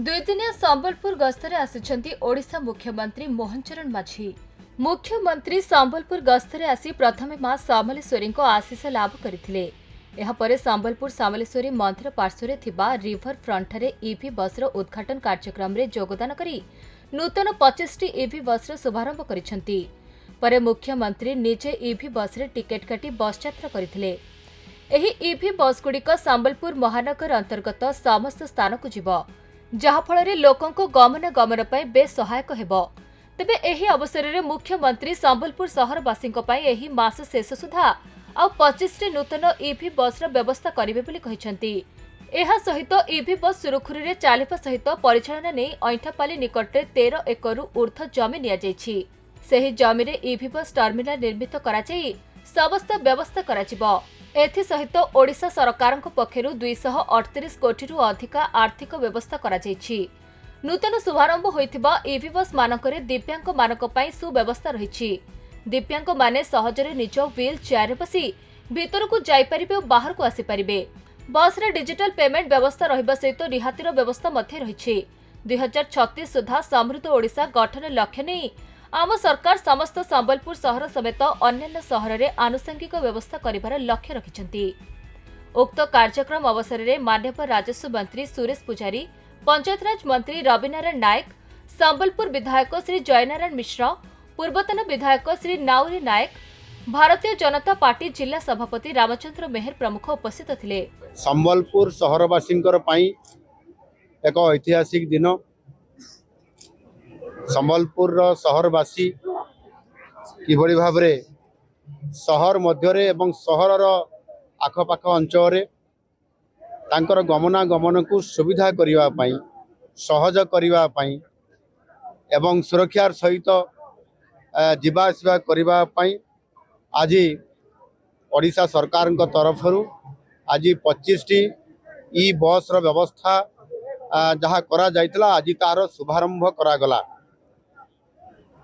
दुईदिनिया संबलपुर गस्तरे आसिछंती ओडिशा मुख्यमंत्री मोहन चरण माझी। मुख्यमंत्री संबलपुर गस्तरे आसी प्रथमे मां समलेश्वरी आशीष लाभ करथिले। एहा परे संबलपुर समलेश्वरी मंदिर पार्श्वरे थिबा रिवर फ्रंटरे ईवी बसर उद्घाटन कार्यक्रम रे योगदान करी नूतन 25 टी ईवी बसर शुभारंभ करिसंती। परे मुख्यमंत्री निजे ईवी बसरे टिकेट काटी बस यात्रा करथिले। एही ईवी बसगुड़िक संबलपुर महानगर अंतर्गत समस्त स्थान को जीव, जहाँफल लोकों गमनागमन पर बेस सहायक हेब। तेबे एही अवसर में मुख्यमंत्री संबलपुर सहरवासी एही मास शेष सुधा आ 25 टी नूतन ईवी बसर व्यवस्था करेंगे बोली कहिसेंती। एहा सहित ईवी बस सुरुखुरु चलिबा सहित परिचालना नहीं अईठापाली निकटरे 13 एकरु ऊर्ध्व जमी नियाଯାଇଛି। सेही जमी रे ईवी बस टर्मिनाल निर्मित कराଯାଇ समस्त व्यवस्था कराଯିବ। एथिसहित ओडिशा सरकारक पक्षरु 238 कोटी अधिक आर्थिक व्यवस्था कराଯାଇଛି। नूतन शुभारंभ होइथिबा ईवी बस मानकरे दिव्यांग मानक पई सुव्यवस्था रहिछि। दिव्यांग माने सहजरे निज व्हील चेयर रे बसी भीतर को जाई परिबे और बाहर को आसी परिबे। बस रे डिजिटल पेमेंट व्यवस्था रहिबा सहित रिहातिर व्यवस्था मध्ये रहिछि। 2036 सुधा समृद्ध ओडिशा गठन लक्ष्य नै आम सरकार समस्त संबलपुर सहर समेत अन्य सहर में आनुषंगिक व्यवस्था करिबार लक्ष्य रखिछंती। उक्त कार्यक्रम अवसर में माननीय राजस्व मंत्री सुरेश पुजारी, पंचायतराज मंत्री रविनारायण नायक, संबलपुर विधायक श्री जयनारायण मिश्र, पूर्वतन विधायक श्री नाउरी नायक, भारतीय जनता पार्टी जिला सभापति रामचंद्र मेहर प्रमुख उपस्थित थिले। संबलपुर सहरवासी एक ऐतिहासिक दिन। संबलपुर सहरवासी किभली भाव सहर मध्य एवं सहर आखपाख अंचल तांकर गमनागमन को सुविधा करने सहज करने एवं सुरक्षार सहित जीवा आसवा करने आज ओडिशा सरकार तरफ आज 25 टी ई बस व्यवस्था जहाँ करा जाइतला आज तार शुभारंभ करागला।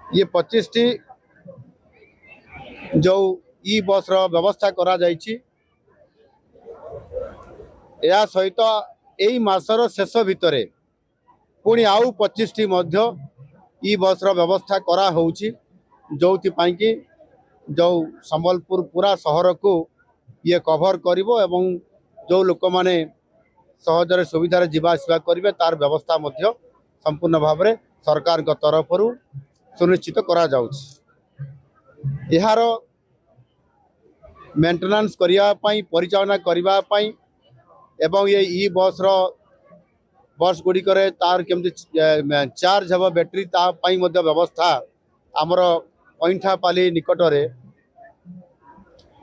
ये 25 टी जो ई बस व्यवस्था करा जाइछि, या सहित यही मासर शेष भितरे पुणी आउ 25 टी मध्य ई बस व्यवस्था करा होउछि, जोथि पाई कि जो संबलपुर पूरा सहर को ये कवर करिवो एवं जो लोक माने सहजरे सुविधार जीवा आसवा करेंगे तार व्यवस्था मध्य संपूर्ण भाव में सरकार तरफ सुनिश्चित करा जाउछि। यार मेंटेनेंस करने परिचालना करने एवं ये ई बस गुड़िक तार केमती चार्ज हम बैटेरी तापाई व्यवस्था आमर अईठापाली निकटरे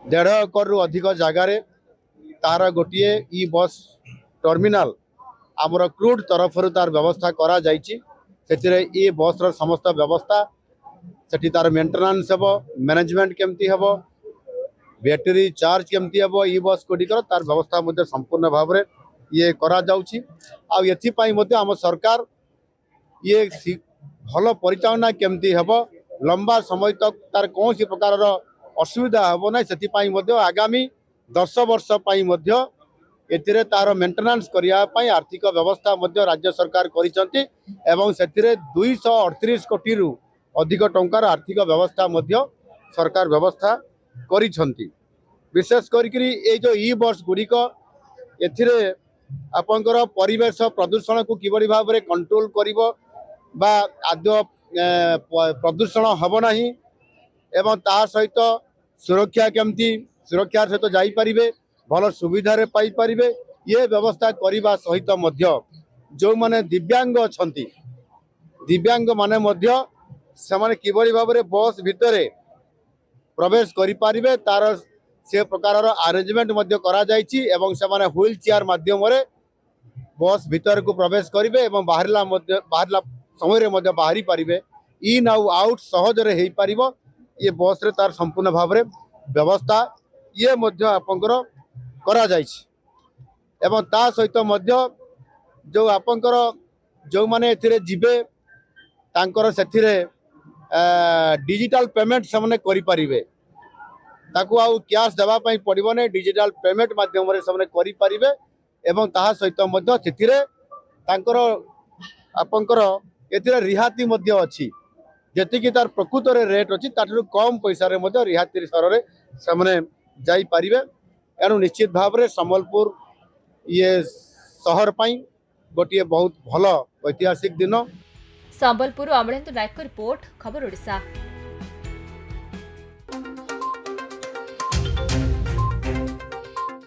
1.5 एकर अधिक जगार तार गोटे ई बस टर्मिनाल आमर क्रूड तरफ तार व्यवस्था करा जाइछि। सेतिरे ई बस समस्त व्यवस्था सेठी तार मेंटेनेंस हेबो, मैनेजमेंट केमती हेबो, बैटेरी चार्ज केमती हेबो, ई बस गुड़िकर तार व्यवस्था मध्ये संपूर्ण भाव में ये करा जाउछि। आ एथि पई मध्ये आम सरकार ये भल परिचालना केमती हेबो, लंबा समय तक तार कौन प्रकार असुविधा हेबो ना, सेथि पई मध्ये आगामी 10 वर्ष पई मध्ये एतिरे तार मेंटेनेंस करिया पई आर्थिक व्यवस्था मध्ये राज्य सरकार करिसंती एवं सेतिरे 238 कोटी रु अधिक टंकार आर्थिक व्यवस्था मध्ये सरकार व्यवस्था करिसंती। विशेष करी ए जो ई बस गुड़िक एथिरे आपनकर परिवेश प्रदूषण को किबड़ी भाव में कंट्रोल करिवो बा आद्य प्रदूषण हबो नाही एवं ता सहित सुरक्षा केमती सुरक्षार सहित जाई परिबे, भल सुविधा रे पाई परिबे, ये व्यवस्था करिबा सहित मध्य जो माने दिव्यांग अछंती, दिव्यांग माने मध्य सेमाने किबड़ी भाव में बस भितरे प्रवेश करि परिबे तार से प्रकार अरेंजमेंट मध्य करा जाइछि एवं सेमाने व्हील चेयर माध्यम रे बस भीतर को प्रवेश करिबे एवं बाहरला समय रे मध्य बाहरी परिबे। इन आउ आउट सहज रे हेई परिबो। ये बस रे तार संपूर्ण भाव में व्यवस्था ये मध्य आपनकर करा जाइछि एवं ता सहित मध्य जो आपनकर जो माने एथिरे जिबे तांकर सेथिरे डिजिटल पेमेंट सेमने करि परिबे, ताकू आउ कैश देवा पई पड़िबो नै, डिजिटल पेमेंट माध्यम रे सेमने करि परिबे एवं ताहा सहित मध्य सेथिरे तांकर आपणकर एथिरा रिहाती मध्य अछि जेतिकी तार प्रकृत रेट अच्छी ताठू कम पैसा रिहाती सर से जाई पारिबे। एणु निश्चित भाव में संबलपुर ये सहर पाई गोटे बहुत भल ऐतिहासिक दिन। संबलपुर अमरेंद्र नायक रिपोर्ट खबर ओडिशा।